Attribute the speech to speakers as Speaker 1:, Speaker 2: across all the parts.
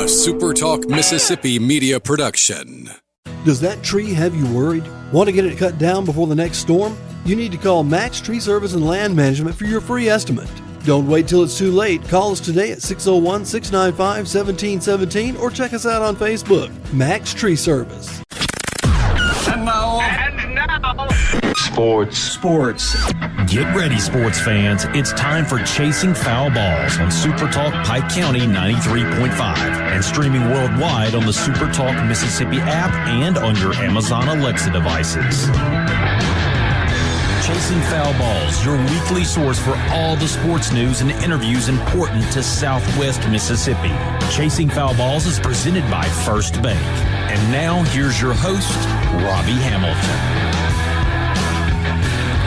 Speaker 1: SuperTalk Mississippi media production.
Speaker 2: Does that tree have you worried? Want to get it cut down before the next storm? You need to call Max Tree Service and Land Management for your free estimate. Don't wait till it's too late. Call us today at 601-695-1717 or check us out on Facebook. Max Tree Service.
Speaker 3: And now. Sports.
Speaker 4: Get ready, sports fans. It's time for Chasing Foul Balls on SuperTalk Pike County 93.5 and streaming worldwide on the SuperTalk Mississippi app and on your Amazon Alexa devices. Chasing Foul Balls, your weekly source for all the sports news and interviews important to Southwest Mississippi. Chasing Foul Balls is presented by First Bank. And now, here's your host, Robbie Hamilton.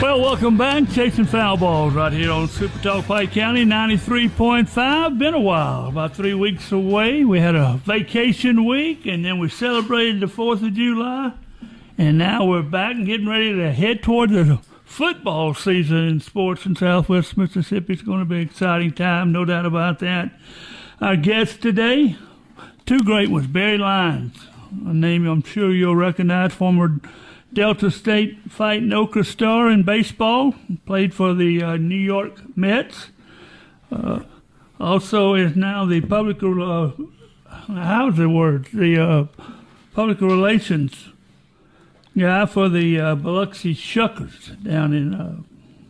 Speaker 5: Well, welcome back. Chasing Foul Balls right here on SuperTalk Pike County 93.5. Been a while, about 3 weeks away. We had a vacation week, and then we celebrated the 4th of July. And now we're back and getting ready to head toward the football season in sports in Southwest Mississippi. It's going to be an exciting time, no doubt about that. Our guests today, two great ones. Barry Lyons, a name I'm sure you'll recognize, former Delta State Fighting Ochre star in baseball, played for the New York Mets. Also is now the public relations guy for the Biloxi Shuckers down in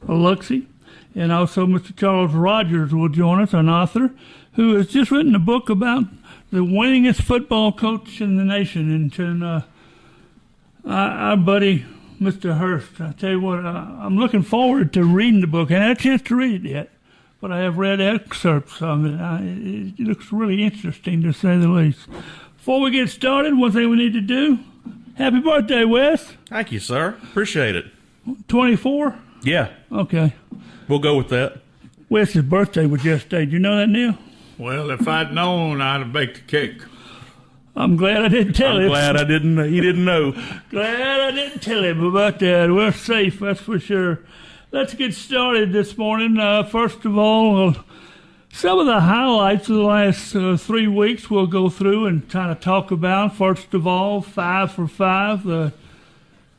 Speaker 5: Biloxi. And also Mr. Charles Rogers will join us, an author who has just written a book about the winningest football coach in the nation. And our buddy, Mr. Hurst, I tell you what, I'm looking forward to reading the book. I haven't had a chance to read it yet, but I have read excerpts of it. It looks really interesting, to say the least. Before we get started, one thing we need to do, happy birthday, Wes.
Speaker 6: Thank you, sir. Appreciate it.
Speaker 5: 24?
Speaker 6: Yeah.
Speaker 5: Okay.
Speaker 6: We'll go with that.
Speaker 5: Wes's birthday was yesterday. Do you know that, Neil?
Speaker 7: Well, if I'd known, I'd have baked a cake.
Speaker 5: I'm glad I didn't tell him.
Speaker 6: I'm glad he didn't know.
Speaker 5: Glad I didn't tell him about that. We're safe, that's for sure. Let's get started this morning. First of all, some of the highlights of the last 3 weeks we'll go through and kind of talk about. First of all, 5 for 5, the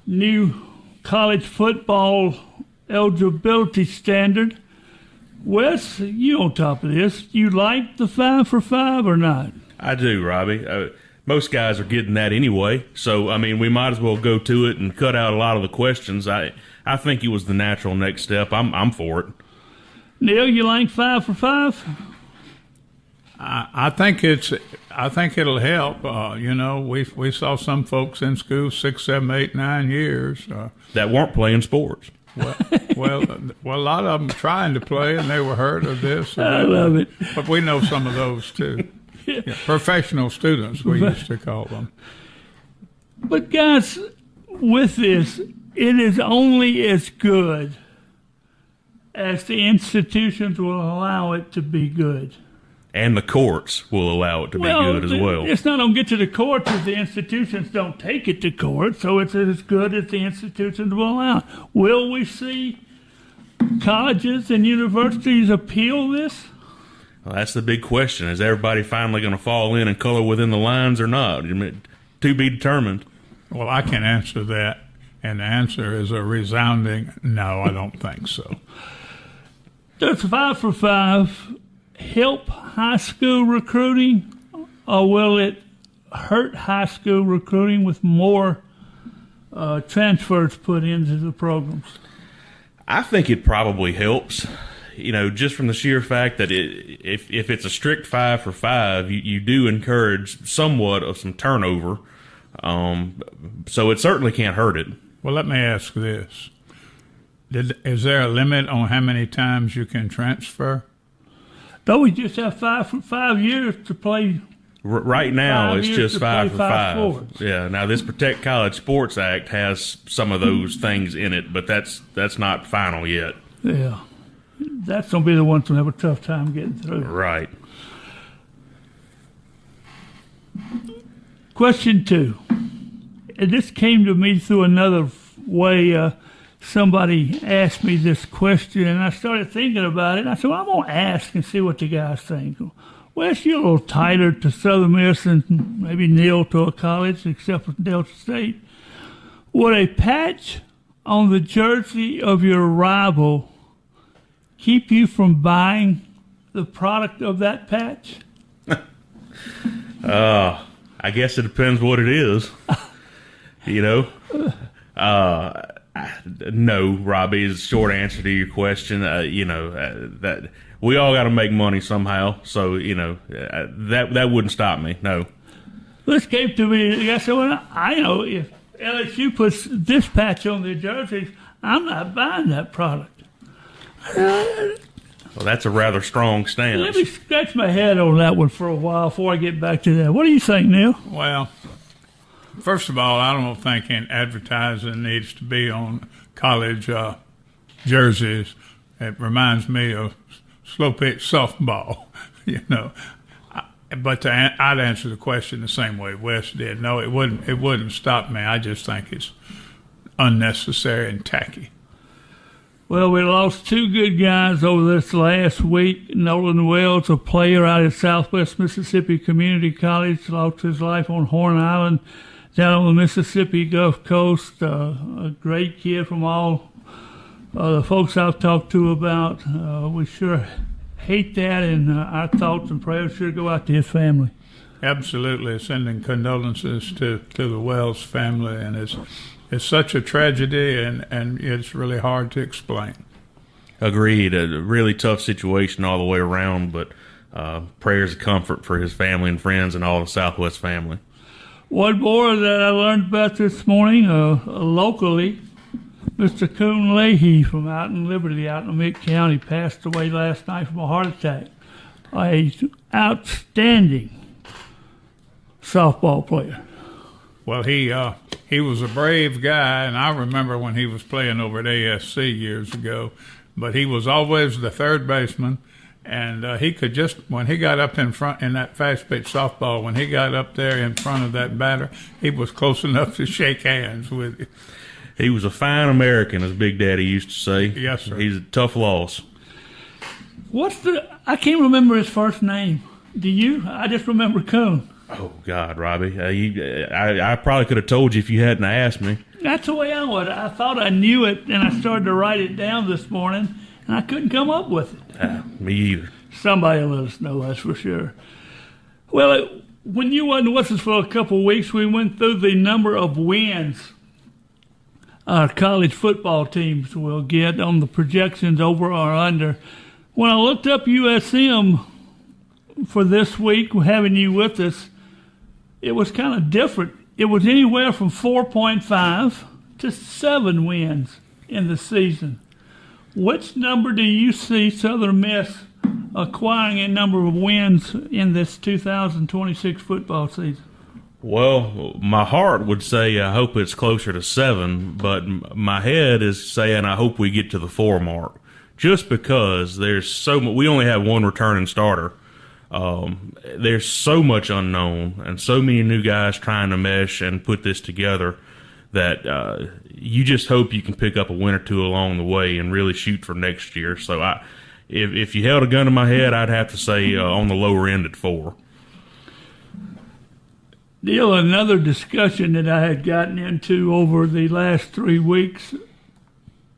Speaker 5: new college football eligibility standard. Wes, you on top of this. You like the 5 for 5 or not?
Speaker 6: I do, Robbie. Most guys are getting that anyway, so, I mean, we might as well go to it and cut out a lot of the questions. I think it was the natural next step. I'm for it.
Speaker 5: Neil, you like 5 for 5?
Speaker 7: I think it'll help. We saw some folks in school 6, 7, 8, 9 years
Speaker 6: that weren't playing sports.
Speaker 7: Well, a lot of them trying to play, and they were hurt of this.
Speaker 5: I love it.
Speaker 7: But we know some of those too. Yeah, professional students, we used to call them.
Speaker 5: But guys, with this, it is only as good as the institutions will allow it to be good.
Speaker 6: And the courts will allow it to be good as well.
Speaker 5: It's not going to get to the courts if the institutions don't take it to court, so it's as good as the institutions will allow it. Will we see colleges and universities appeal this?
Speaker 6: Well, that's the big question. Is everybody finally going to fall in and color within the lines or not? To be determined.
Speaker 7: Well, I can answer that, and the answer is a resounding no, I don't think so.
Speaker 5: Does 5 for 5 help high school recruiting, or will it hurt high school recruiting with more transfers put into the programs?
Speaker 6: I think it probably helps. Just from the sheer fact that if it's a strict 5 for 5, you do encourage somewhat of some turnover. So it certainly can't hurt it.
Speaker 7: Well, let me ask this. Is there a limit on how many times you can transfer?
Speaker 5: No, we just have 5 years to play.
Speaker 6: Right now, it's just 5 for 5.
Speaker 5: Sports.
Speaker 6: Yeah. Now, this Protect College Sports Act has some of those things in it, but that's not final yet.
Speaker 5: Yeah. That's going to be the ones who have a tough time getting through.
Speaker 6: Right.
Speaker 5: Question 2. And this came to me through another way. Somebody asked me this question, and I started thinking about it. I said, well, I'm going to ask and see what the guys think. West, you're a little tighter to Southern Miss and maybe Neal to a college, except for Delta State. Would a patch on the jersey of your rival keep you from buying the product of that patch?
Speaker 6: I guess it depends what it is. No, Robbie, is the short answer to your question. That we all got to make money somehow. So, that wouldn't stop me. No.
Speaker 5: This came to me. I said, well, I know if LSU puts this patch on their jerseys, I'm not buying that product.
Speaker 6: Well, that's a rather strong stance.
Speaker 5: Let me scratch my head on that one for a while before I get back to that. What do you think, Neil?
Speaker 7: Well, first of all, I don't think any advertising needs to be on college jerseys. It reminds me of slow pitch softball, But I'd answer the question the same way Wes did. No, it wouldn't stop me. I just think it's unnecessary and tacky.
Speaker 5: Well, we lost two good guys over this last week. Nolan Wells, a player out at Southwest Mississippi Community College, lost his life on Horn Island down on the Mississippi Gulf Coast. A great kid from all the folks I've talked to about. We sure hate that, and our thoughts and prayers sure go out to his family.
Speaker 7: Absolutely. Sending condolences to the Wells family, and it's such a tragedy, and it's really hard to explain.
Speaker 6: Agreed. A really tough situation all the way around, but prayers of comfort for his family and friends and all the Southwest family.
Speaker 5: One more that I learned about this morning, locally, Mr. Coon Leahy from out in Liberty, out in Emmett County, passed away last night from a heart attack. An outstanding softball player.
Speaker 7: Well, he was a brave guy, and I remember when he was playing over at ASC years ago. But he was always the third baseman, and he could just, when he got up in front in that fast pitch softball, when he got up there in front of that batter, he was close enough to shake hands with him.
Speaker 6: He was a fine American, as Big Daddy used to say.
Speaker 7: Yes, sir.
Speaker 6: He's a tough loss.
Speaker 5: I can't remember his first name. Do you? I just remember Coon.
Speaker 6: Oh, God, Robbie. I probably could have told you if you hadn't asked me.
Speaker 5: That's the way I would. I thought I knew it, and I started to write it down this morning, and I couldn't come up with it.
Speaker 6: Me either.
Speaker 5: Somebody will let us know, that's for sure. Well, when you wasn't with us for a couple of weeks, we went through the number of wins our college football teams will get on the projections over or under. When I looked up USM for this week, having you with us, it was kind of different. It was anywhere from 4.5 to 7 wins in the season. Which number do you see Southern Miss acquiring in number of wins in this 2026 football season?
Speaker 6: Well, my heart would say I hope it's closer to 7, but my head is saying I hope we get to the 4 mark. Just because there's so much, we only have one returning starter. There's so much unknown and so many new guys trying to mesh and put this together that you just hope you can pick up a win or two along the way and really shoot for next year. So if you held a gun to my head, I'd have to say on the lower end at 4.
Speaker 5: Neil, another discussion that I had gotten into over the last 3 weeks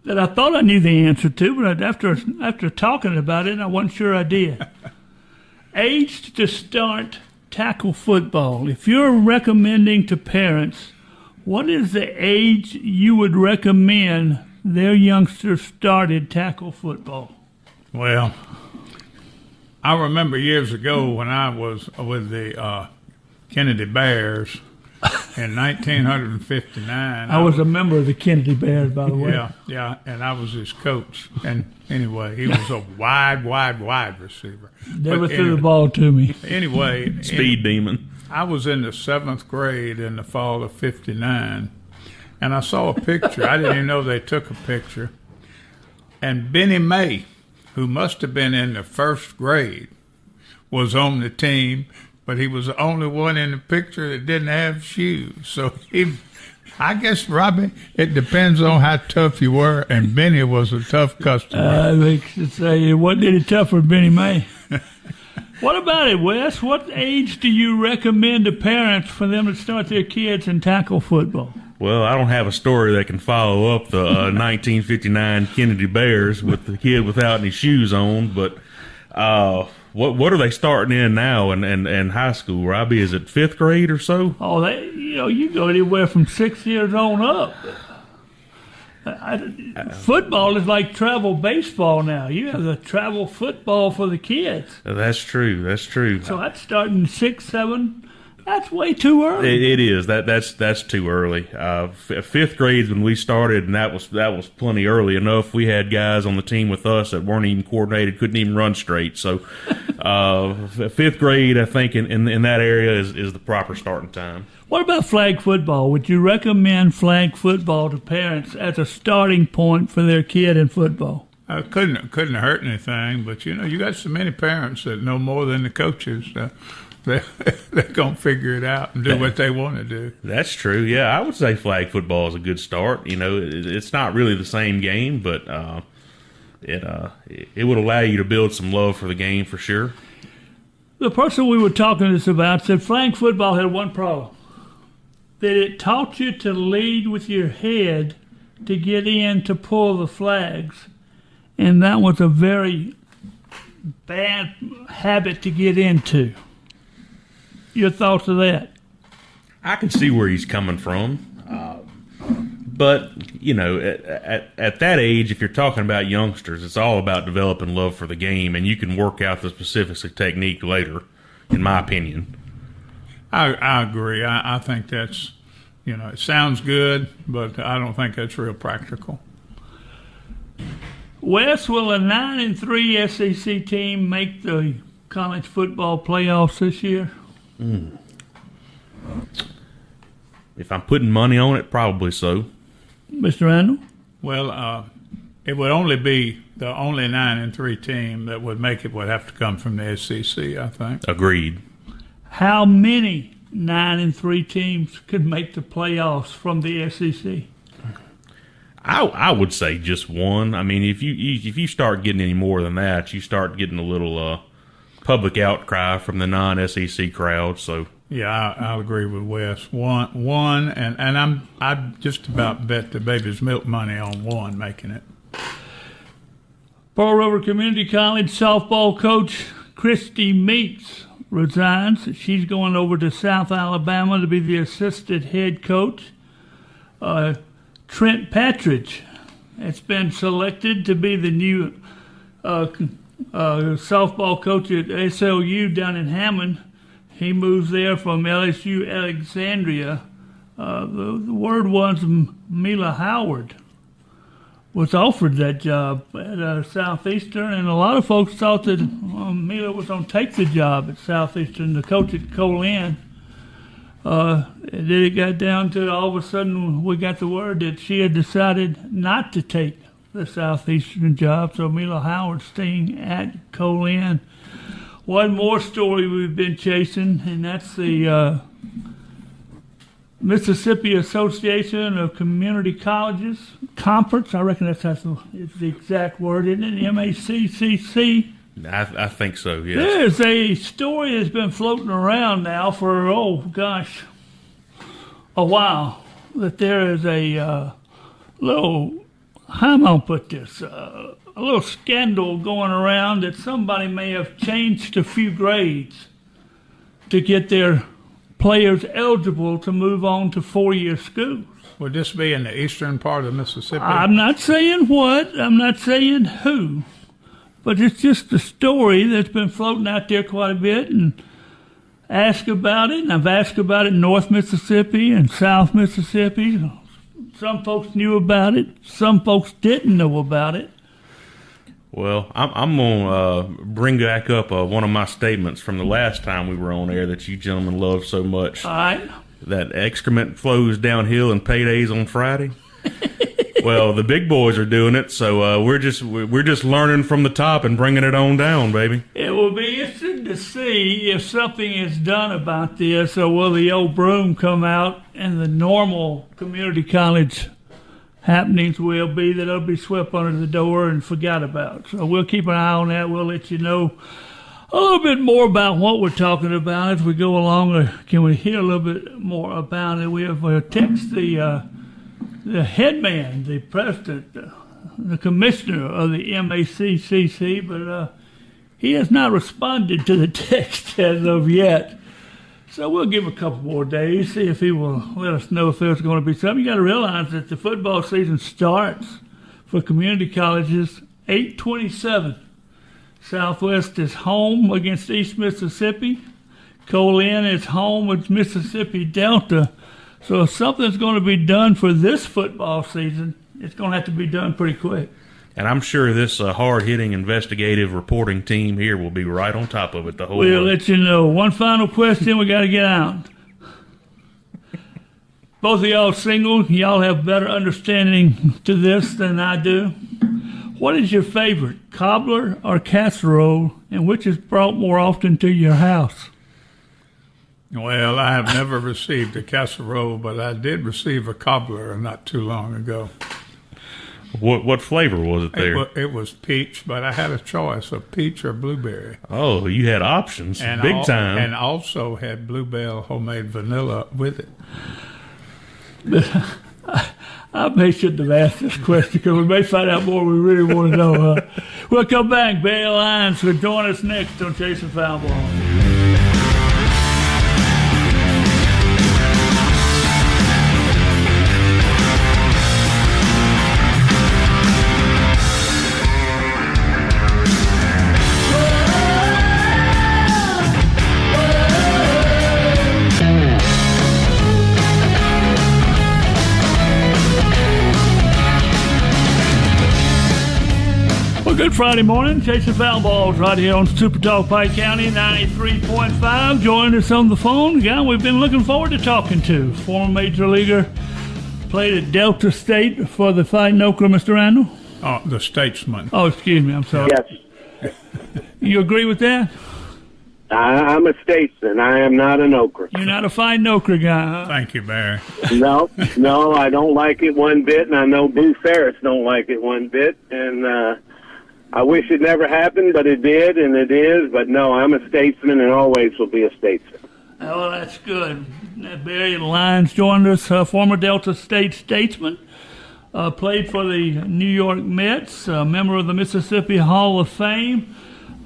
Speaker 5: that I thought I knew the answer to, but after talking about it, I wasn't sure I did. Age to start tackle football. If you're recommending to parents, what is the age you would recommend their youngsters started tackle football?
Speaker 7: Well, I remember years ago when I was with the Kennedy Bears in 1959.
Speaker 5: I was a member of the Kennedy Bears, by the way.
Speaker 7: Yeah, and I was his coach. And anyway, he was a wide receiver.
Speaker 5: Never threw the ball to me.
Speaker 6: Anyway. Speed demon.
Speaker 7: I was in the 7th grade in the fall of 59, and I saw a picture. I didn't even know they took a picture. And Benny May, who must have been in the 1st grade, was on the team, but he was the only one in the picture that didn't have shoes. So I guess, Robbie, it depends on how tough you were, and Benny was a tough customer.
Speaker 5: I think to say it wasn't any tougher than Benny May. What about it, Wes? What age do you recommend to parents for them to start their kids in tackle football?
Speaker 6: Well, I don't have a story that can follow up the 1959 Kennedy Bears with the kid without any shoes on, but what are they starting in now in high school, Robbie? Is it 5th grade or so?
Speaker 5: Oh, you go anywhere from 6 years on up. Football is like travel baseball now. You have the travel football for the kids.
Speaker 6: That's true.
Speaker 5: So that's starting 6, 7. That's way too early.
Speaker 6: It is. That's too early. 5th grade when we started, and that was plenty early enough. We had guys on the team with us that weren't even coordinated, couldn't even run straight. So 5th grade, I think, in that area is the proper starting time.
Speaker 5: What about flag football? Would you recommend flag football to parents as a starting point for their kid in football?
Speaker 7: Couldn't hurt anything, but you got so many parents that know more than the coaches. They're going to figure it out and do what they want to do.
Speaker 6: That's true. Yeah, I would say flag football is a good start. It's not really the same game, but it would allow you to build some love for the game for sure.
Speaker 5: The person we were talking to this about said flag football had one problem, that it taught you to lead with your head to get in to pull the flags, and that was a very bad habit to get into. Your thoughts of that?
Speaker 6: I can see where he's coming from. But, at that age, if you're talking about youngsters, it's all about developing love for the game, and you can work out the specifics of technique later, in my opinion.
Speaker 7: I agree. I think that's, it sounds good, but I don't think that's real practical.
Speaker 5: Wes, will a 9-3 SEC team make the college football playoffs this year?
Speaker 6: If I'm putting money on it, probably so.
Speaker 5: Mr. Randall?
Speaker 7: Well, it would only be the only 9-3 team that would make it would have to come from the SEC, I think.
Speaker 6: Agreed.
Speaker 5: How many 9-3 teams could make the playoffs from the SEC?
Speaker 6: I would say just one. I mean, if you start getting any more than that, you start getting a little public outcry from the non-SEC crowd. So
Speaker 7: yeah, I'll agree with Wes. One, and I'd just about bet the baby's milk money on one making it.
Speaker 5: Pearl River Community College softball coach Christy Meeks resigns. She's going over to South Alabama to be the assistant head coach. Trent Patridge has been selected to be the new softball coach at SLU down in Hammond. He moves there from LSU Alexandria. The word was Mila Howard was offered that job at Southeastern, and a lot of folks thought that Mila was going to take the job at Southeastern, the coach at Colin. Then it got down to all of a sudden we got the word that she had decided not to take the Southeastern job, so Mila Howard staying at Colin. One more story we've been chasing, and that's the Mississippi Association of Community Colleges Conference. I reckon that's the exact word, isn't it? MACCC.
Speaker 6: I think so, yes.
Speaker 5: There's a story that's been floating around now for, a while, that there is a little, how am I going to put this, a little scandal going around that somebody may have changed a few grades to get their players eligible to move on to 4-year schools.
Speaker 7: Would this be in the eastern part of Mississippi?
Speaker 5: I'm not saying what, I'm not saying who, but it's just a story that's been floating out there quite a bit, and asked about it, and I've asked about it in North Mississippi and South Mississippi. Some folks knew about it, some folks didn't know about it.
Speaker 6: Well, I'm going to bring back up one of my statements from the last time we were on air that you gentlemen love so much.
Speaker 5: All right.
Speaker 6: That excrement flows downhill and paydays on Friday. Well, the big boys are doing it, so we're just learning from the top and bringing it on down, baby.
Speaker 5: It will be interesting to see if something is done about this, or will the old broom come out and the normal community college happenings will be that it'll be swept under the door and forgot about. So we'll keep an eye on that. We'll let you know. A little bit more about what we're talking about as we go along, or can we hear a little bit more about it? We have text the head man, the president, the commissioner of the MACCC, but he has not responded to the text as of yet. So we'll give him a couple more days, see if he will let us know if there's going to be something. You got to realize that the football season starts for community colleges 8/27. Southwest is home against East Mississippi. Colin is home with Mississippi Delta. So if something's going to be done for this football season, it's going to have to be done pretty quick.
Speaker 6: And I'm sure this hard-hitting investigative reporting team here will be right on top of it the whole way.
Speaker 5: We'll let you know. One final question we got to get out. Both of y'all single. Y'all have better understanding to this than I do. What is your favorite, cobbler or casserole, and which is brought more often to your house?
Speaker 7: Well, I have never received a casserole, but I did receive a cobbler not too long ago.
Speaker 6: What flavor was it there?
Speaker 7: It was peach, but I had a choice of peach or blueberry.
Speaker 6: Oh, you had options,
Speaker 7: And
Speaker 6: big time.
Speaker 7: And also had Bluebell homemade vanilla with it.
Speaker 5: I may shouldn't have asked this question because we may find out more we really want to know. We'll come back. Barry Lyons will join us next on Chasing Foul Ball. Good Friday morning, Chasing Foul Balls right here on SuperTalk Pike County 93.5. Joining us on the phone, the guy we've been looking forward to talking to, former major leaguer, played at Delta State for the Fighting Okra, Mr. Randall.
Speaker 7: Oh, the Statesman.
Speaker 5: Oh, excuse me, I'm sorry.
Speaker 8: Yes,
Speaker 5: You agree with that?
Speaker 8: I'm a statesman. I am not an okra.
Speaker 5: You're not a Fighting Okra guy, huh?
Speaker 7: Thank you, Barry.
Speaker 8: No, I don't like it one bit, and I know Boo Ferris don't like it one bit, and I wish it never happened, but it did, and it is. But no, I'm a statesman and always will be a statesman.
Speaker 5: Oh, that's good. Barry Lyons joined us, former Delta State statesman, played for the New York Mets, a member of the Mississippi Hall of Fame,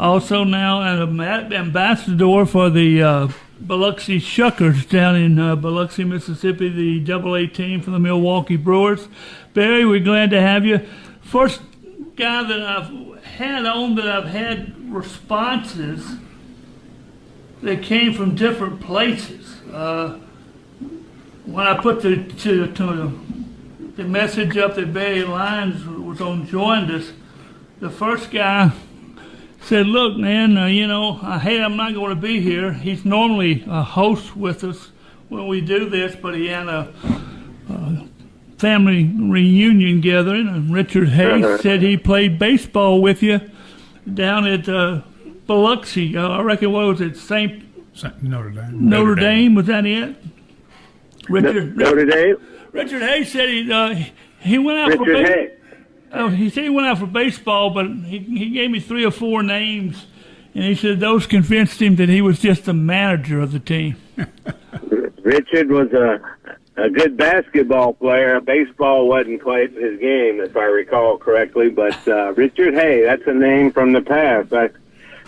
Speaker 5: also now an ambassador for the Biloxi Shuckers down in Biloxi, Mississippi, the AA team for the Milwaukee Brewers. Barry, we're glad to have you. First guy that I've had responses that came from different places. When I put the message up that Barry Lyons was on joined us, the first guy said, "Look, man, I'm not going to be here. He's normally a host with us when we do this, but he had a family reunion gathering, and Richard Hayes said he played baseball with you down at Biloxi. I reckon, what was it,
Speaker 7: Notre Dame.
Speaker 5: Notre Dame, was that it?
Speaker 8: Notre Dame?
Speaker 5: Richard Hayes said he went out
Speaker 8: Richard Hayes.
Speaker 5: Oh, he said he went out for baseball, but he gave me 3 or 4 names, and he said those convinced him that he was just the manager of the team.
Speaker 8: Richard was a good basketball player. Baseball wasn't quite his game, if I recall correctly. But Richard Hay, that's a name from the past.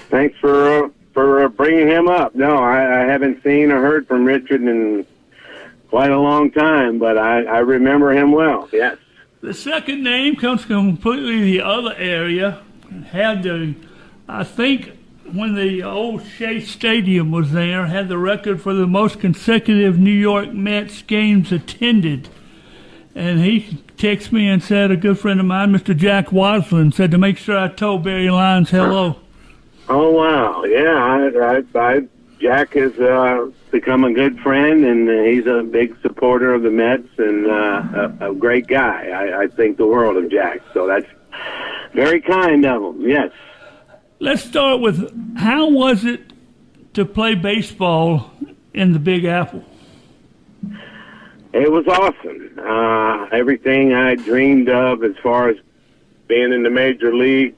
Speaker 8: Thanks for bringing him up. No, I haven't seen or heard from Richard in quite a long time, but I remember him well, yes.
Speaker 5: The second name comes from completely the other area. I think when the old Shea Stadium was there, had the record for the most consecutive New York Mets games attended. And he texted me and said, a good friend of mine, Mr. Jack Waslin, said to make sure I told Barry Lyons hello.
Speaker 8: Oh, wow. Yeah, Jack has become a good friend, and he's a big supporter of the Mets and a great guy. I think the world of Jack. So that's very kind of him, yes.
Speaker 5: Let's start with, how was it to play baseball in the Big Apple?
Speaker 8: It was awesome. Everything I dreamed of as far as being in the major leagues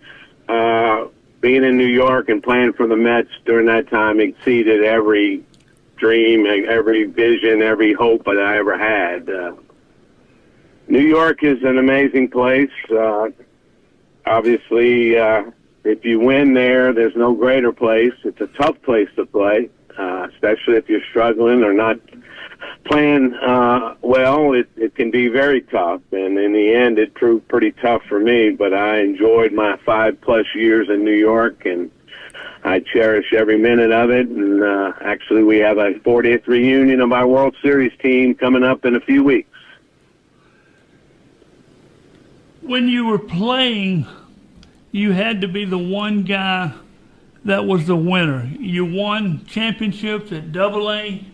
Speaker 8: being in New York and playing for the Mets during that time exceeded every dream, every vision, every hope that I ever had. New York is an amazing place. Obviously, if you win there, there's no greater place. It's a tough place to play, especially if you're struggling or not playing well. It can be very tough, and in the end, it proved pretty tough for me. But I enjoyed my 5+ years in New York, and I cherish every minute of it. And actually, we have a 40th reunion of our World Series team coming up in a few weeks.
Speaker 5: When you were playing, you had to be the one guy that was the winner. You won championships at AA,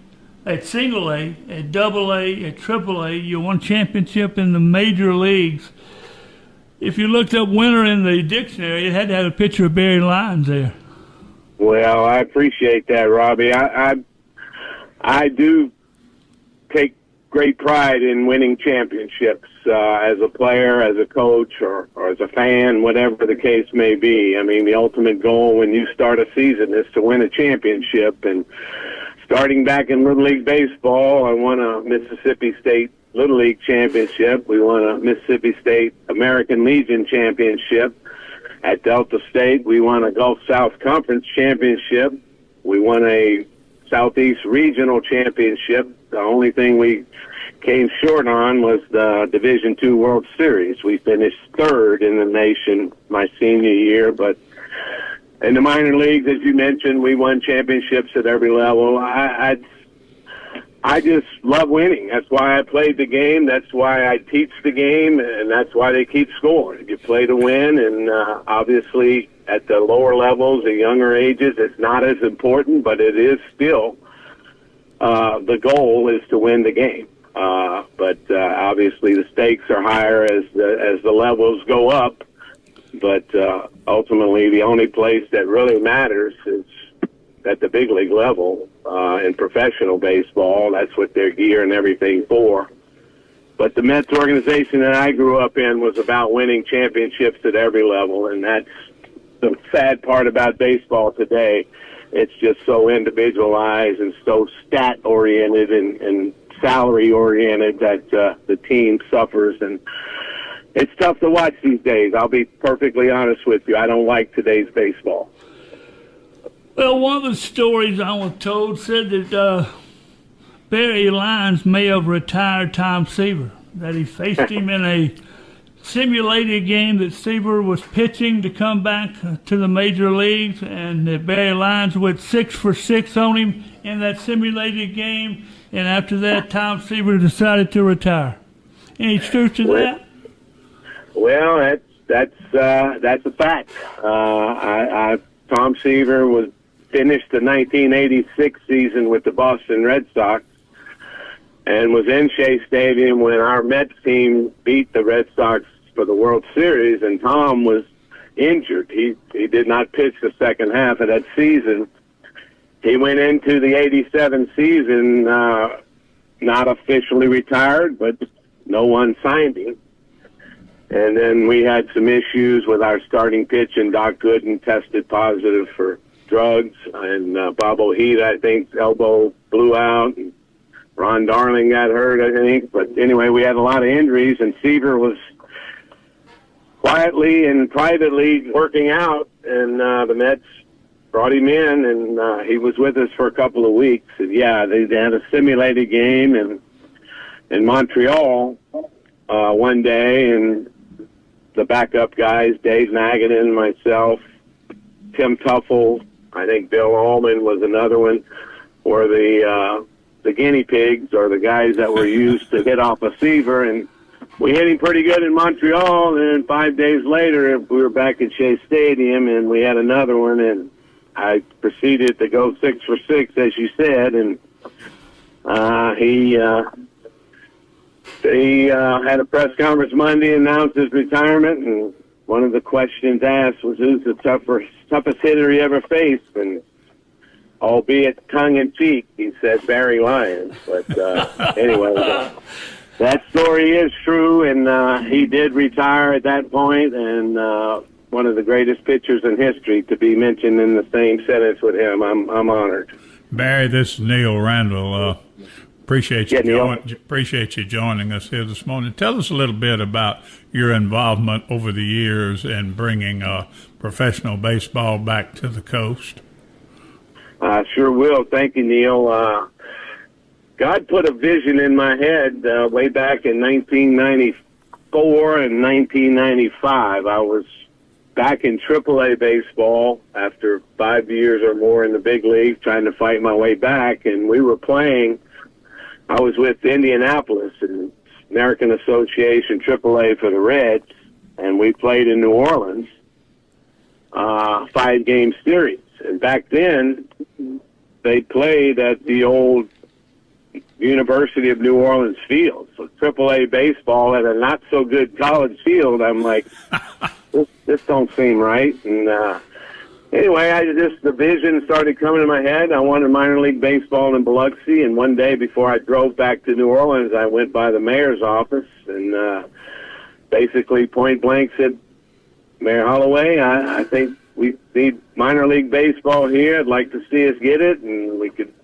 Speaker 5: at single A, at AA, at AAA. You won championship in the major leagues. If you looked up winner in the dictionary, it had to have a picture of Barry Lyons there.
Speaker 8: Well, I appreciate that, Robbie. I do take great pride in winning championships as a player, as a coach, or as a fan, whatever the case may be. I mean, the ultimate goal when you start a season is to win a championship. And starting back in Little League Baseball, I won a Mississippi State Little League championship. We won a Mississippi State American Legion championship. At Delta State, we won a Gulf South Conference championship. We won a Southeast Regional championship. The only thing we came short on was the Division II World Series. We finished third in the nation my senior year, but in the minor leagues, as you mentioned, we won championships at every level. I just love winning. That's why I played the game. That's why I teach the game, and that's why they keep scoring. You play to win, and obviously at the lower levels, the younger ages, it's not as important, but it is still the goal is to win the game. But obviously the stakes are higher as the levels go up. But ultimately, the only place that really matters is at the big league level in professional baseball. That's what they're gearing everything for. But the Mets organization that I grew up in was about winning championships at every level, and that's the sad part about baseball today. It's just so individualized and so stat-oriented and salary-oriented that the team suffers. And it's tough to watch these days. I'll be perfectly honest with you. I don't like today's baseball.
Speaker 5: Well, one of the stories I was told said that Barry Lyons may have retired Tom Seaver, that he faced him in a simulated game that Seaver was pitching to come back to the major leagues, and that Barry Lyons went 6 for 6 on him in that simulated game, and after that, Tom Seaver decided to retire. Any truth to that?
Speaker 8: Well, that's a fact. Tom Seaver was finished the 1986 season with the Boston Red Sox and was in Shea Stadium when our Mets team beat the Red Sox for the World Series, and Tom was injured. He did not pitch the second half of that season. He went into the 87 season not officially retired, but no one signed him. And then we had some issues with our starting pitch, and Doc Gooden tested positive for drugs, and Bob Ojeda, I think, elbow blew out, and Ron Darling got hurt, I think. But anyway, we had a lot of injuries, and Seaver was quietly and privately working out, and the Mets brought him in, and he was with us for a couple of weeks. And yeah, they had a simulated game in Montreal one day, and the backup guys, Dave Magadan, myself, Tim Tuffle, I think Bill Allman was another one, were the guinea pigs, or the guys that were used to hit off a Seaver, and we hit him pretty good in Montreal, and then 5 days later we were back at Shea Stadium, and we had another one, and I proceeded to go 6 for 6, as you said, and he had a press conference Monday, announced his retirement, and one of the questions asked was, who's the toughest hitter he ever faced? And albeit tongue-in-cheek, he said Barry Lyons. But anyway, that story is true, and he did retire at that point, and one of the greatest pitchers in history, to be mentioned in the same sentence with him. I'm honored.
Speaker 7: Barry, this is Neil Randall. Appreciate you,
Speaker 8: Neil.
Speaker 7: appreciate you joining us here this morning. Tell us a little bit about your involvement over the years in bringing professional baseball back to the coast.
Speaker 8: I sure will. Thank you, Neil. God put a vision in my head way back in 1994 and 1995. I was back in AAA baseball after 5 years or more in the big league, trying to fight my way back, and we were playing. I was with Indianapolis and American Association AAA for the Reds, and we played in New Orleans, 5-game series. And back then, they played at the old University of New Orleans field. So AAA baseball at a not-so-good college field, I'm like, this don't seem right. And anyway, the vision started coming in my head. I wanted minor league baseball in Biloxi, and one day before I drove back to New Orleans, I went by the mayor's office and basically point blank said, Mayor Holloway, I think we need minor league baseball here. I'd like to see us get it, and we could.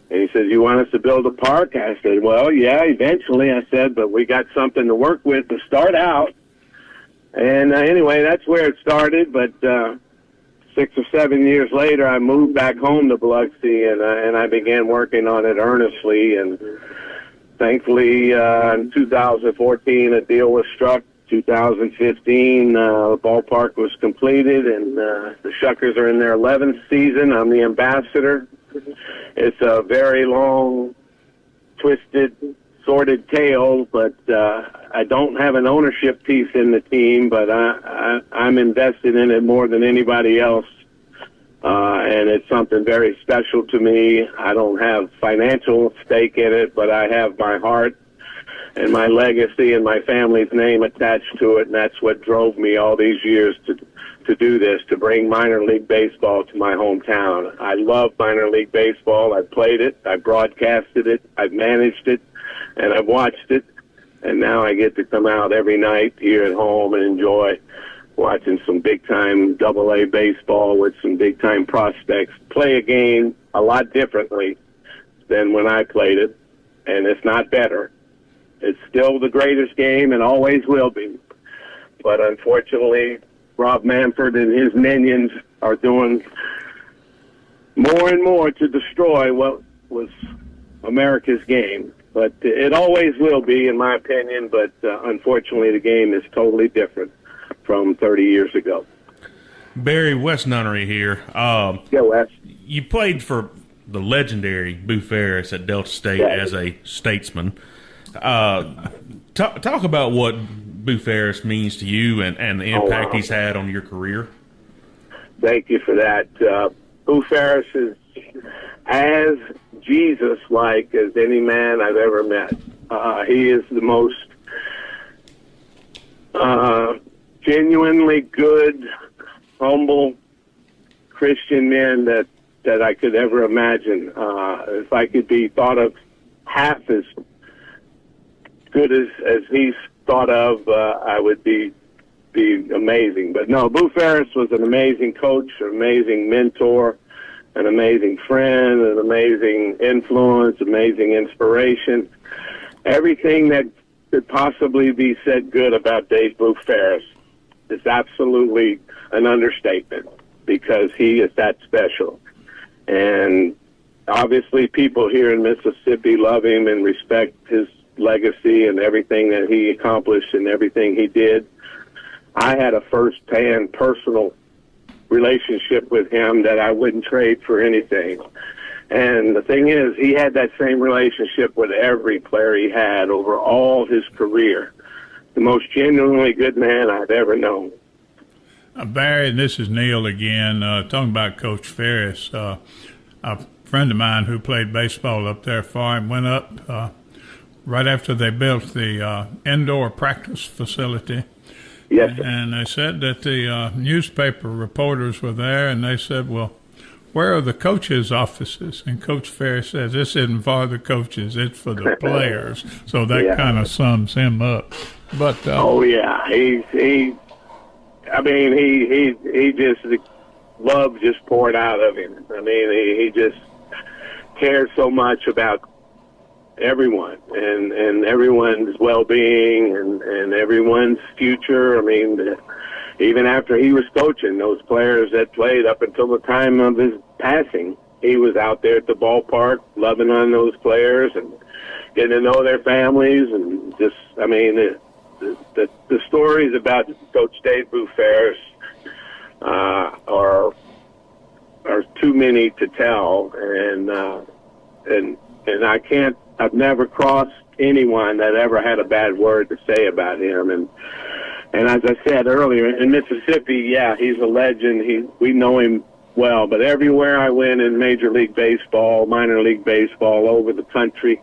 Speaker 8: And he says, you want us to build a park? I said, well, yeah, eventually. I said, but we got something to work with to start out. And anyway, that's where it started. But 6 or 7 years later, I moved back home to Biloxi, and I began working on it earnestly. And thankfully, in 2014, a deal was struck. 2015, the ballpark was completed, and the Shuckers are in their 11th season. I'm the ambassador. It's a very long, twisted, sordid tale, but I don't have an ownership piece in the team, but I'm invested in it more than anybody else, and it's something very special to me. I don't have financial stake in it, but I have my heart and my legacy and my family's name attached to it, and that's what drove me all these years to do this, to bring minor league baseball to my hometown. I love minor league baseball. I've played it, I've broadcasted it, I've managed it, and I've watched it, and now I get to come out every night here at home and enjoy watching some big-time AA baseball with some big-time prospects play a game a lot differently than when I played it, and it's not better. It's still the greatest game and always will be. But unfortunately, Rob Manfred and his minions are doing more and more to destroy what was America's game. But it always will be, in my opinion, but unfortunately the game is totally different from 30 years ago.
Speaker 6: Barry, Wes Nunnery here.
Speaker 8: Yeah, Wes.
Speaker 6: You played for the legendary Boo Ferris at Delta State as a statesman. Talk about what Boo Ferris means to you and the impact he's had on your career.
Speaker 8: Thank you for that. Boo Ferris is as Jesus-like as any man I've ever met. He is the most genuinely good, humble Christian man that I could ever imagine. If I could be thought of half as good as he's thought of, I would be amazing. But no, Boo Ferris was an amazing coach, an amazing mentor, an amazing friend, an amazing influence, amazing inspiration. Everything that could possibly be said good about Dave Boo Ferris is absolutely an understatement, because he is that special. And obviously people here in Mississippi love him and respect his legacy and everything that he accomplished and everything he did. I had a first-hand personal relationship with him that I wouldn't trade for anything. And the thing is, he had that same relationship with every player he had over all his career. The most genuinely good man I've ever known.
Speaker 7: Barry, this is Neil again, talking about Coach Ferris. A friend of mine who played baseball up there for him went up right after they built the indoor practice facility.
Speaker 8: Yes, sir.
Speaker 7: And they said that the newspaper reporters were there, and they said, well, where are the coaches' offices? And Coach Ferris says, this isn't for the coaches, it's for the players. So that kind of sums him up. But
Speaker 8: oh, yeah, he I mean, he just love just poured out of him. I mean, he just cares so much about everyone and everyone's well-being and everyone's future. I mean, even after he was coaching, those players that played up until the time of his passing, he was out there at the ballpark loving on those players and getting to know their families. And just, I mean, the stories about Coach Dave Bouffers are too many to tell. And I've never crossed anyone that ever had a bad word to say about him. And as I said earlier, in Mississippi, yeah, he's a legend. We know him well. But everywhere I went in Major League Baseball, minor league baseball, over the country,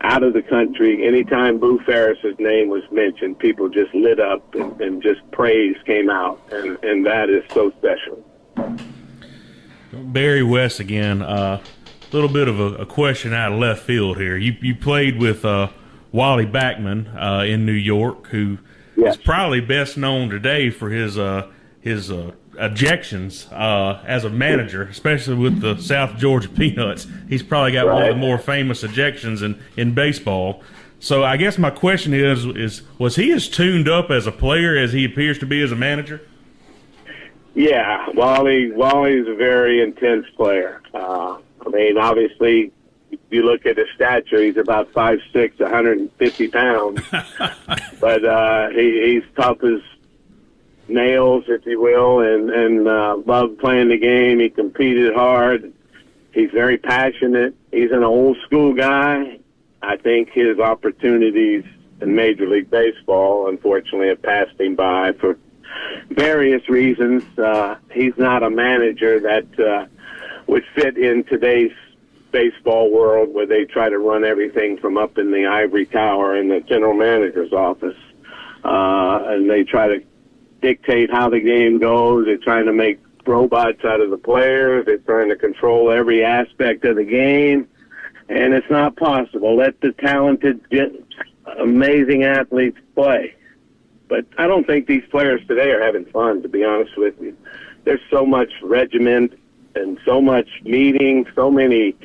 Speaker 8: out of the country, anytime Bouffers' name was mentioned, people just lit up and just praise came out. And that is so special.
Speaker 6: Barry West again. Little bit of a question out of left field here. You played with Wally Backman in New York, who is probably best known today for his ejections as a manager, especially with the South Georgia Peanuts. He's probably got one of the more famous ejections in baseball. So I guess my question is was he as tuned up as a player as he appears to be as a manager?
Speaker 8: Yeah, Wally's a very intense player. I mean, obviously, if you look at his stature, he's about 5'6", 150 pounds. But he's tough as nails, if you will, and loved playing the game. He competed hard. He's very passionate. He's an old school guy. I think his opportunities in Major League Baseball, unfortunately, have passed him by for various reasons. He's not a manager that would fit in today's baseball world where they try to run everything from up in the ivory tower in the general manager's office. And they try to dictate how the game goes. They're trying to make robots out of the players. They're trying to control every aspect of the game. And it's not possible. Let the talented, amazing athletes play. But I don't think these players today are having fun, to be honest with you. There's so much regiment and so much meeting, so many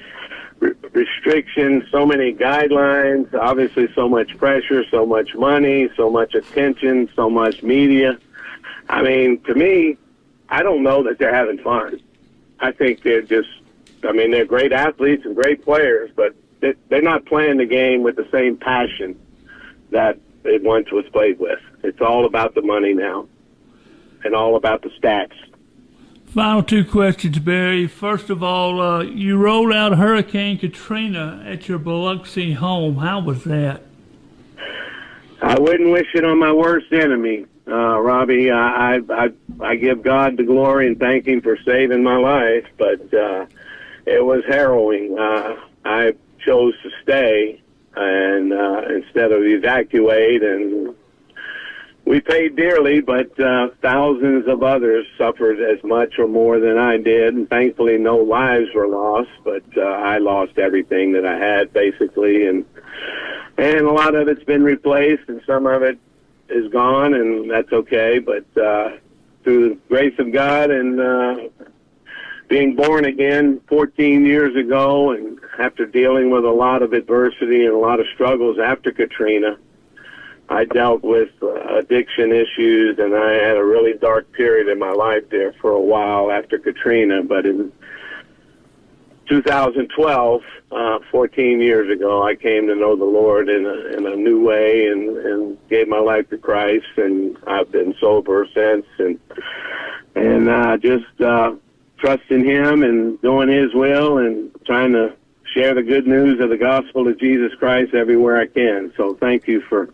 Speaker 8: restrictions, so many guidelines, obviously so much pressure, so much money, so much attention, so much media. I mean, to me, I don't know that they're having fun. I think they're they're great athletes and great players, but they're not playing the game with the same passion that it once was played with. It's all about the money now and all about the stats.
Speaker 5: Final two questions, Barry. First of all, you rolled out Hurricane Katrina at your Biloxi home. How was that?
Speaker 8: I wouldn't wish it on my worst enemy, Robbie. I give God the glory and thank him for saving my life, but it was harrowing. I chose to stay and instead of evacuate, and we paid dearly, but thousands of others suffered as much or more than I did, and thankfully no lives were lost, but I lost everything that I had, basically, and a lot of it's been replaced, and some of it is gone, and that's okay, but through the grace of God and being born again 14 years ago, and after dealing with a lot of adversity and a lot of struggles after Katrina, I dealt with addiction issues, and I had a really dark period in my life there for a while after Katrina. But in 2012, 14 years ago, I came to know the Lord in a new way and gave my life to Christ, and I've been sober since, and just trusting Him and doing His will and trying to share the good news of the gospel of Jesus Christ everywhere I can. So thank you for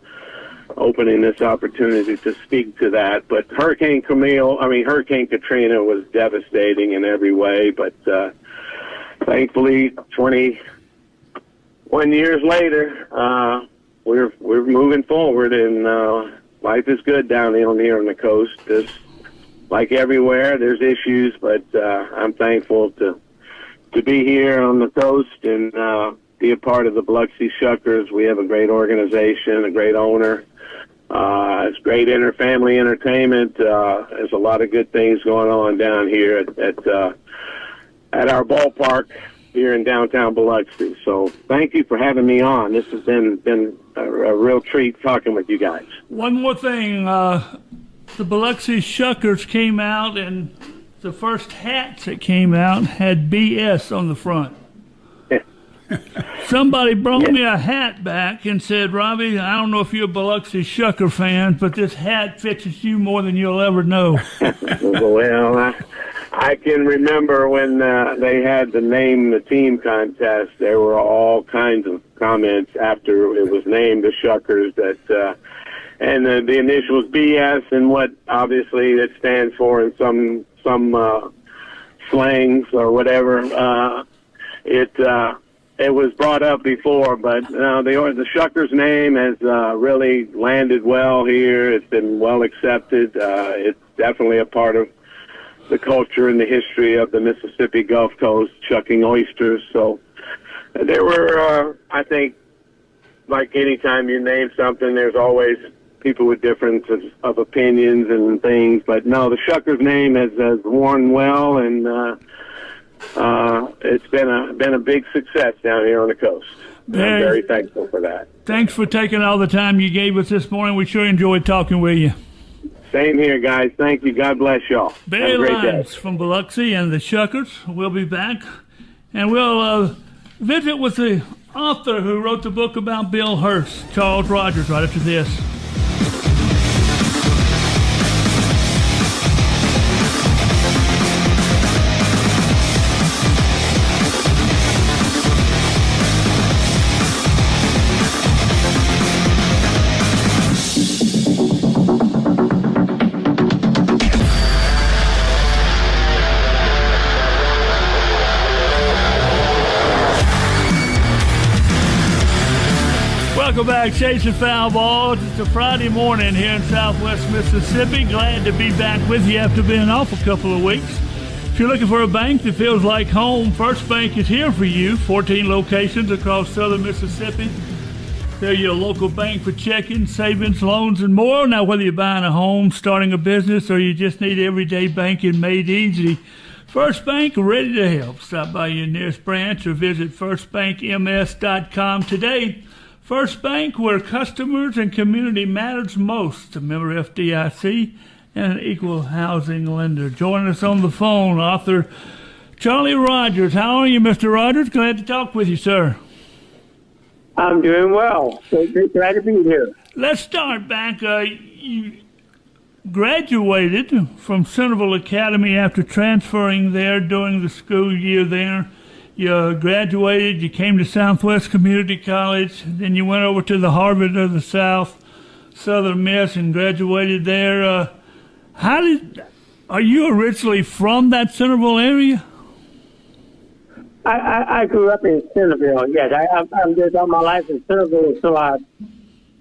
Speaker 8: opening this opportunity to speak to that. But Hurricane Katrina was devastating in every way, but thankfully 21 years later, we're moving forward, and life is good down here on the coast. Like everywhere, there's issues, but I'm thankful to be here on the coast and be a part of the Biloxi Shuckers. We have a great organization, a great owner, It's great family entertainment. There's a lot of good things going on down here at our ballpark here in downtown Biloxi. So thank you for having me on. This has been a real treat talking with you guys.
Speaker 5: One more thing. The Biloxi Shuckers came out, and the first hats that came out had BS on the front. Somebody brought me a hat back and said, Robbie, I don't know if you're a Biloxi Shucker fan, but this hat fits you more than you'll ever know.
Speaker 8: Well, I can remember when they had to name the team contest. There were all kinds of comments after it was named the Shuckers that, and the initials BS and what obviously it stands for in some slangs or whatever. It was brought up before, but the Shuckers name has really landed well here. It's been well accepted. It's definitely a part of the culture and the history of the Mississippi Gulf Coast, shucking oysters. So there were, I think, like any time you name something, there's always people with differences of opinions and things. But no, the Shuckers name has worn well, and it's been a big success down here on the coast. I'm very thankful for that.
Speaker 5: Thanks for taking all the time you gave us this morning. We sure enjoyed talking with you.
Speaker 8: Same here, guys. Thank you. God bless y'all.
Speaker 5: Billy
Speaker 8: Have a great
Speaker 5: Lyons
Speaker 8: day.
Speaker 5: from Biloxi and the Shuckers. We'll be back, and we'll visit with the author who wrote the book about Bill Hurst, Charles Rogers, right after this. Welcome back, Chasing Foul Balls. It's a Friday morning here in Southwest Mississippi. Glad to be back with you after being off a couple of weeks. If you're looking for a bank that feels like home, First Bank is here for you. 14 locations across southern Mississippi. They're your local bank for checking, savings, loans, and more. Now, whether you're buying a home, starting a business, or you just need everyday banking made easy, First Bank ready to help. Stop by your nearest branch or visit firstbankms.com today. First Bank, where customers and community matters most. A member FDIC and an equal housing lender. Joining us on the phone, author Charlie Rogers. How are you, Mr. Rogers? Glad to talk with you, sir.
Speaker 9: I'm doing well. Glad to be here.
Speaker 5: Let's start back. You graduated from Centerville Academy after transferring there during the school year there. You graduated, you came to Southwest Community College, then you went over to the Harvard of the South, Southern Miss, and graduated there. Are you originally from that Centerville area?
Speaker 9: I grew up in Centerville, yes. I've lived all my life in Centerville until I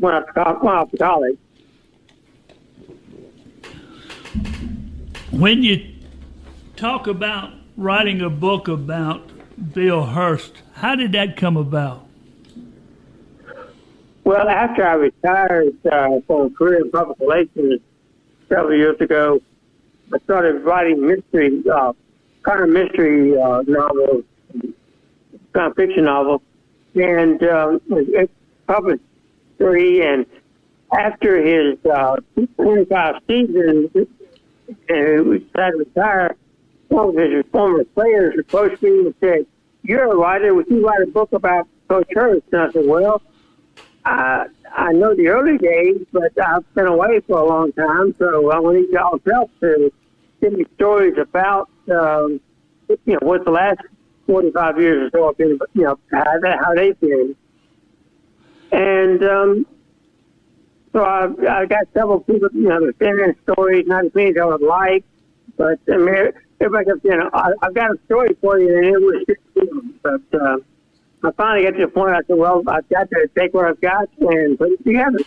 Speaker 9: went off to college.
Speaker 5: When you talk about writing a book about Bill Hurst, how did that come about?
Speaker 9: Well, after I retired from a career in public relations several years ago, I started writing mystery, kind of mystery novels, kind of fiction novels, and it published 3. And after his 25 seasons, and we decided to retire, one of his former players approached me and said, "You're a writer. Would you write a book about Coach Hurst?" And I said, "Well, I know the early days, but I've been away for a long time, so I need y'all's help to give me stories about, what the last 45 years or so have been, how they've been." And so I got several people, that send in stories, not as many as I would like, but I mean, everybody kept saying, "I've got a story for you," and it was 16. But I finally got to the point I said, well, I've got to take what I've got and put it together.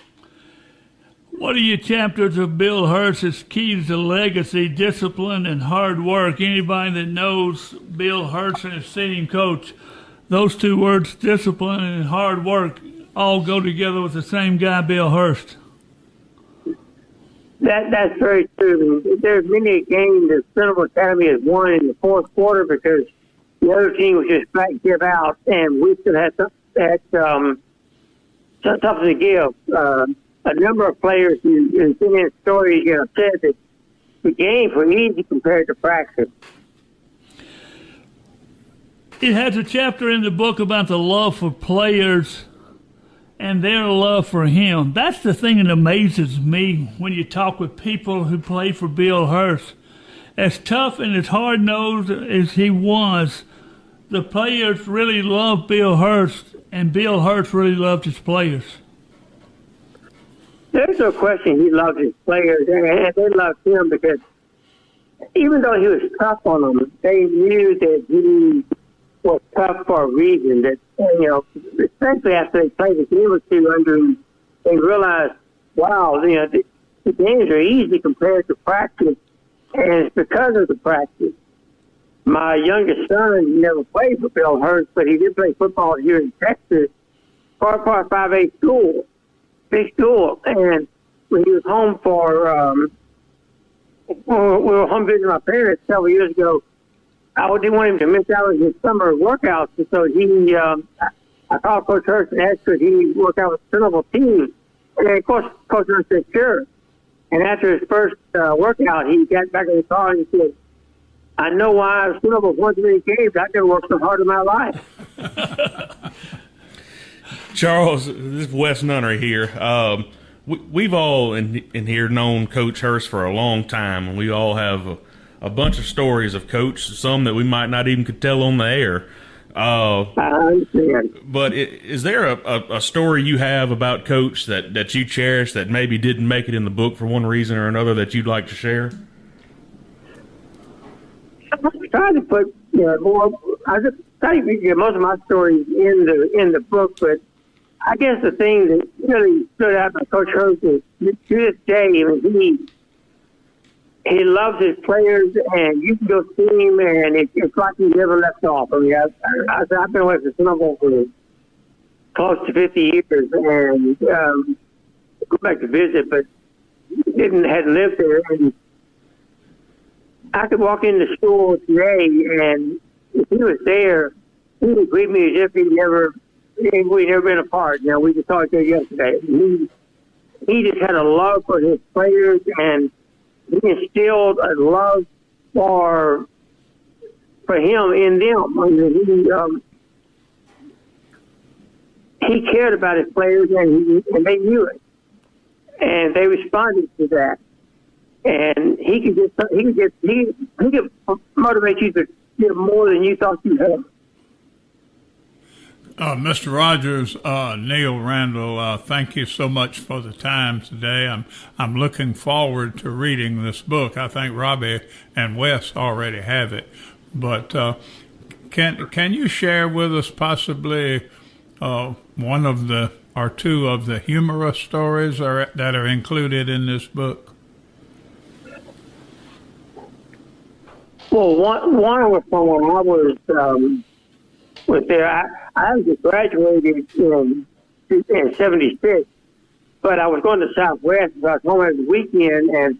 Speaker 5: What are your chapters of Bill Hurst's keys to legacy, discipline, and hard work? Anybody that knows Bill Hurst and has seen him coach, those two words, discipline and hard work, all go together with the same guy, Bill Hurst.
Speaker 9: That's very true. There's many a game that Central Academy has won in the fourth quarter because the other team was just flat give out, and we still had something to give. A number of players in the stories said that the games were easy compared to practice.
Speaker 5: It has a chapter in the book about the love for players and their love for him. That's the thing that amazes me when you talk with people who played for Bill Hurst. As tough and as hard-nosed as he was, the players really loved Bill Hurst, and Bill Hurst really loved his players.
Speaker 9: There's no question he loved his players, and they loved him because even though he was tough on them, they knew that he was tough for a reason. That, especially after they played a game or two under him, they realized, wow, the games are easy compared to practice, and it's because of the practice. My youngest son never played for Bill Hurst, but he did play football here in Texas, Part 5A school. Big school, and when he was home we were home visiting my parents several years ago. I didn't want him to miss out on his summer workouts, and so I called Coach Hurst and asked could he work out with the Centerville team, and then of course Coach Hurst said sure. And after his first workout, he got back in the car and he said, "I know why Centerville won so many games. I never worked so hard in my life."
Speaker 6: Charles, this is Wes Nunnery here. We've all in here known Coach Hurst for a long time, and we all have a bunch of stories of Coach, some that we might not even could tell on the air.
Speaker 9: I understand.
Speaker 6: But is there a story you have about Coach that you cherish that maybe didn't make it in the book for one reason or another that you'd like to share?
Speaker 9: I tried to put more. I just try to get most of my stories in the book, but I guess the thing that really stood out by Coach Hurst is to this day, he loves his players, and you can go see him, and it's like he never left off. I mean, I've been with the Centerville for close to 50 years, and go back to visit, but hadn't lived there. And I could walk into school today, and if he was there, he would greet me as if we'd never been apart. We just talked to yesterday. He just had a love for his players, and he instilled a love for him in them. I mean, he cared about his players, and they knew it, and they responded to that. And he could motivate you to give more than you thought you had.
Speaker 7: Mr. Rogers, Neil Randall, thank you so much for the time today. I'm looking forward to reading this book. I think Robbie and Wes already have it, but can you share with us possibly one of the or two of the humorous stories that are included in this book?
Speaker 9: Well, one was from when I was there. I was graduated in 76, but I was going to Southwest. So I was home every weekend, and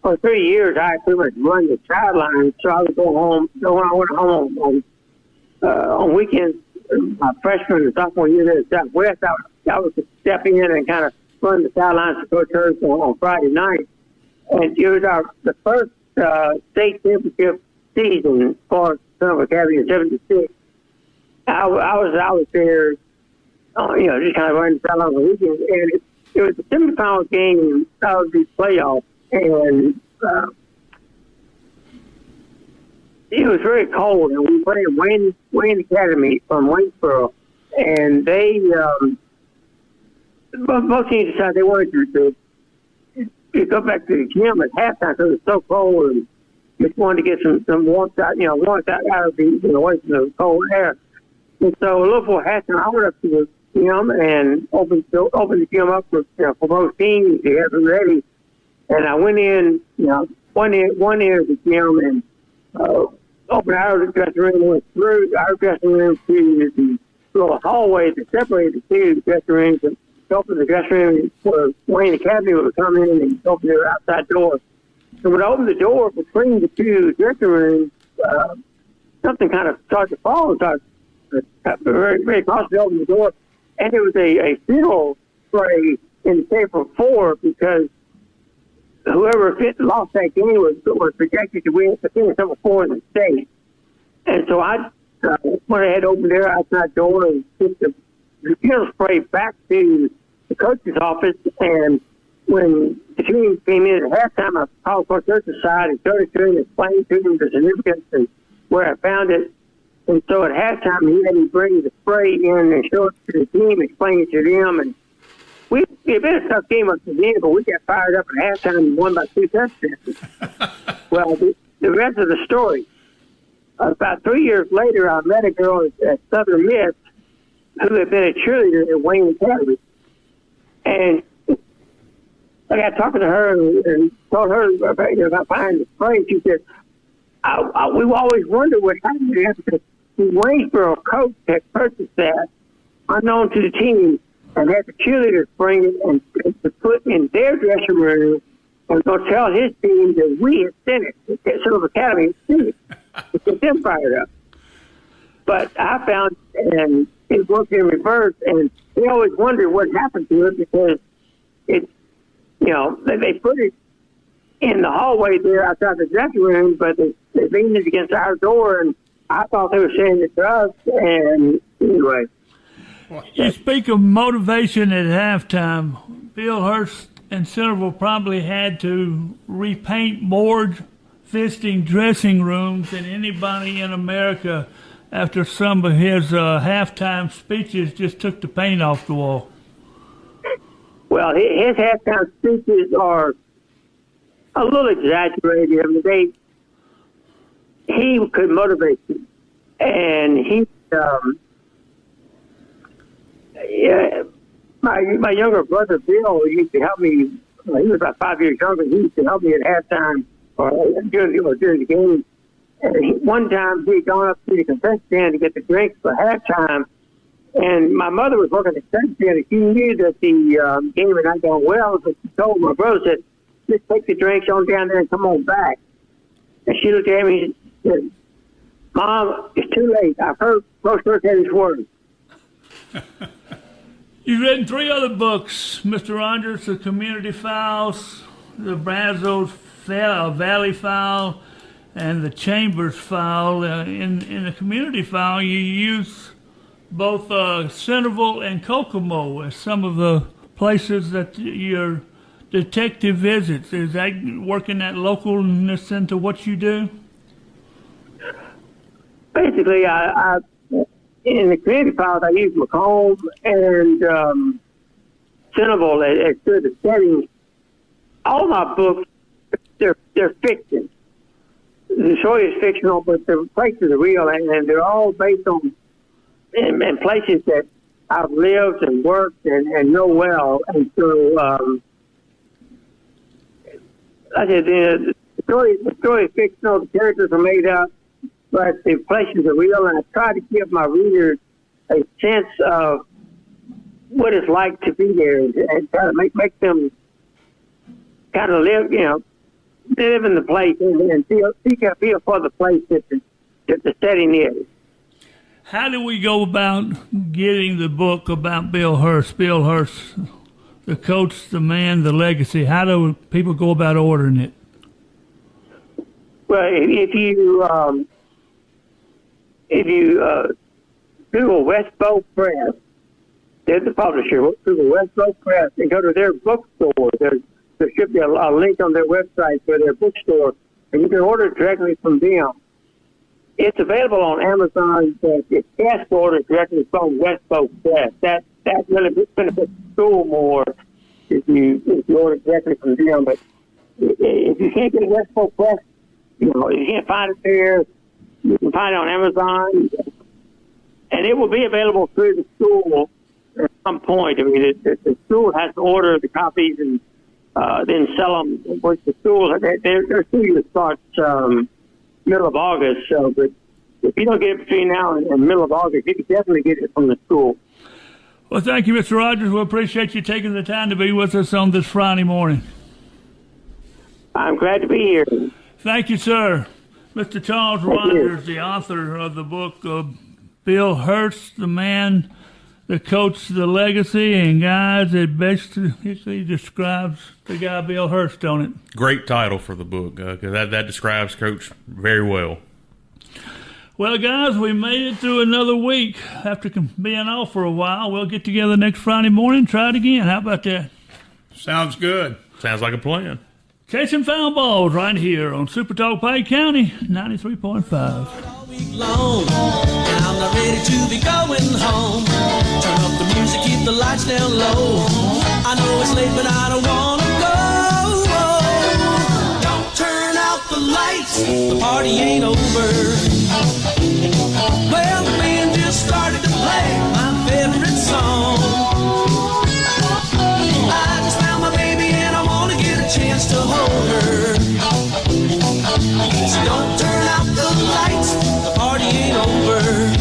Speaker 9: for 3 years I pretty much run the sidelines. So I would go home. So when I went home on weekends, my freshman and sophomore year there at Southwest, I would step in and kind of run the sidelines for Coach Hurst on Friday night. And it was the first state championship season for Centerville Academy in 76. I was there, just kind of running the sideline on the weekends, and it was a semifinal game of the playoffs, and it was very cold, and we played Wayne Academy from Waynesboro, and they both teams decided they wanted to go back to the gym at halftime because it was so cold, and just wanted to get some warmth out, out of the away from the cold air. And so a little before halftime, I went up to the gym and opened the gym up for both teams to have it ready. And I went in, one end of the gym and opened our dressing room and went through our dressing room to the little hallway that separated the two dressing rooms and opened the dressing room where Wayne Academy would come in and open their outside door. So when I opened the door between the two dressing rooms, something kind of started to fall. So I very, very cautiously opened the door, and there was a funeral spray in the table 4 because whoever lost that game was projected to win the finish number 4 in the state. And so I went ahead, opened their outside door, and took the funeral spray back to the coach's office. And when the team came in at halftime, I called Coach Church's side and showed it to him and explained to him the significance and where I found it. And so at halftime, he had me bring the spray in and show it to the team, explain it to them. And it's been a tough game up to the end, but we got fired up at halftime and won by 2 touchdowns. Well, the rest of the story, about 3 years later, I met a girl at Southern Miss who had been a cheerleader at Wayne Academy. And I got talking to her and told her about finding the spray. She said, we've always wondered what happened to that because the Waynesboro coach had purchased that unknown to the team and had the cheerleaders bring it and to put in their dressing room and go tell his team that we had sent it. Silver Academy had sent it to get them fired up. But I found, and it worked in reverse, and they always wondered what happened to it because it, they put it in the hallway there outside the dressing room, but they leaned it against our door, and I thought they were saying it to us, and anyway.
Speaker 5: You speak of motivation at halftime. Bill Hurst and Centerville probably had to repaint more visiting dressing rooms than anybody in America after some of his halftime speeches just took the paint off the wall.
Speaker 9: Well, his halftime speeches are a little exaggerated. I mean, he could motivate you. And he, my younger brother, Bill, used to help me. He was about 5 years younger. He used to help me at halftime or during the game. And one time he had gone up to the concession stand to get the drinks for halftime. And my mother was working at the concession stand, and she knew that the game had not gone well. So she told my brother, said, just take the drinks on down there and come on back. And she looked at me and said, Mom, it's too late. I've heard Coach Hurst had his word.
Speaker 5: You've written 3 other books, Mr. Rogers, The Community Files, The Brazos Valley File, and The Chambers File. In the Community File, you use both Centerville and Kokomo as some of the places that your detective visits. Is that working that localness into what you do?
Speaker 9: Basically, I in the Community Files, I use Macomb and Centerville as good the settings. All my books, they're fiction. The story is fictional, but the places are real, and they're all based on in places that I've lived and worked and know well. And so, I said, the story is fictional. The characters are made up, but the places are real. And I try to give my readers a sense of what it's like to be there, and try to make them kind of live in the place and feel for the place that the setting is.
Speaker 5: How do we go about getting the book about Bill Hurst? Bill Hurst, the coach, the man, the legacy. How do people go about ordering it?
Speaker 9: Well, if you Google Westbow Press, they're the publisher. Google Westbow Press and go to their bookstore. There should be a link on their website for their bookstore, and you can order it directly from them. It's available on Amazon, but it's best to order directly from Westbow Press. That really benefits the school more if you order directly from them. But if you can't get Westbow Press, if you can't find it there, you can find it on Amazon, and it will be available through the school at some point. I mean, the school has to order the copies and then sell them with the school. Their school year starts middle of August. So, but if you don't get it between now and middle of August, you can definitely get it from the school.
Speaker 5: Well, thank you, Mr. Rogers. We appreciate you taking the time to be with us on this Friday morning.
Speaker 9: I'm glad to be here.
Speaker 5: Thank you, sir. Mr. Charles Rogers, the author of the book Bill Hurst, the man that coached the legacy, and guys, it basically describes the guy Bill Hurst, don't it?
Speaker 6: Great title for the book. That describes Coach very well.
Speaker 5: Well, guys, we made it through another week. After being off for a while, we'll get together next Friday morning, try it again. How about that?
Speaker 7: Sounds good.
Speaker 6: Sounds like a plan.
Speaker 5: Chasing Foul Balls right here on SuperTalk Pike County, 93.5.
Speaker 10: All week long, and I'm not ready to be going home. Turn up the music, keep the lights down low. I know it's late, but I don't wanna go. Don't turn out the lights, the party ain't over. Well, the band just started to play my favorite song. I just found my baby and I wanna get a chance to hold her. So don't turn out the lights, the party ain't over.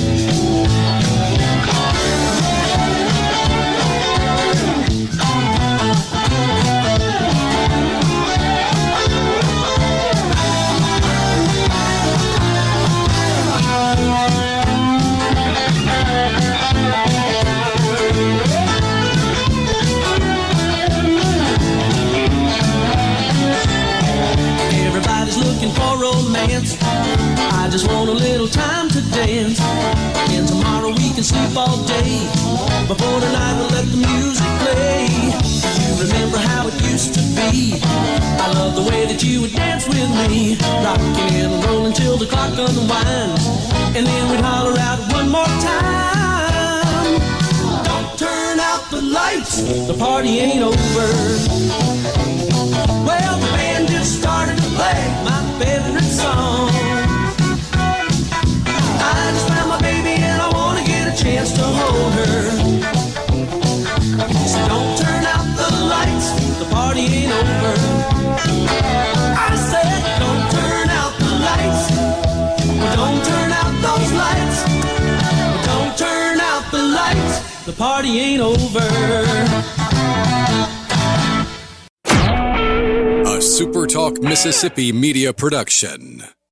Speaker 10: For romance, I just want a little time to dance. And tomorrow we can sleep all day. Before tonight we'll let the music play. You remember how it used to be? I love the way that you would dance with me, rocking and rolling till the clock unwinds. And then we'd holler out one more time. Don't turn out the lights, the party ain't over. Well, the band just started to play my favorite song. I just found my baby and I want to get a chance to hold her. So don't turn out the lights, the party ain't over. I said don't turn out the lights. Well, don't turn out those lights. Well, don't turn out the lights, the party ain't over.
Speaker 1: A SuperTalk Mississippi media production.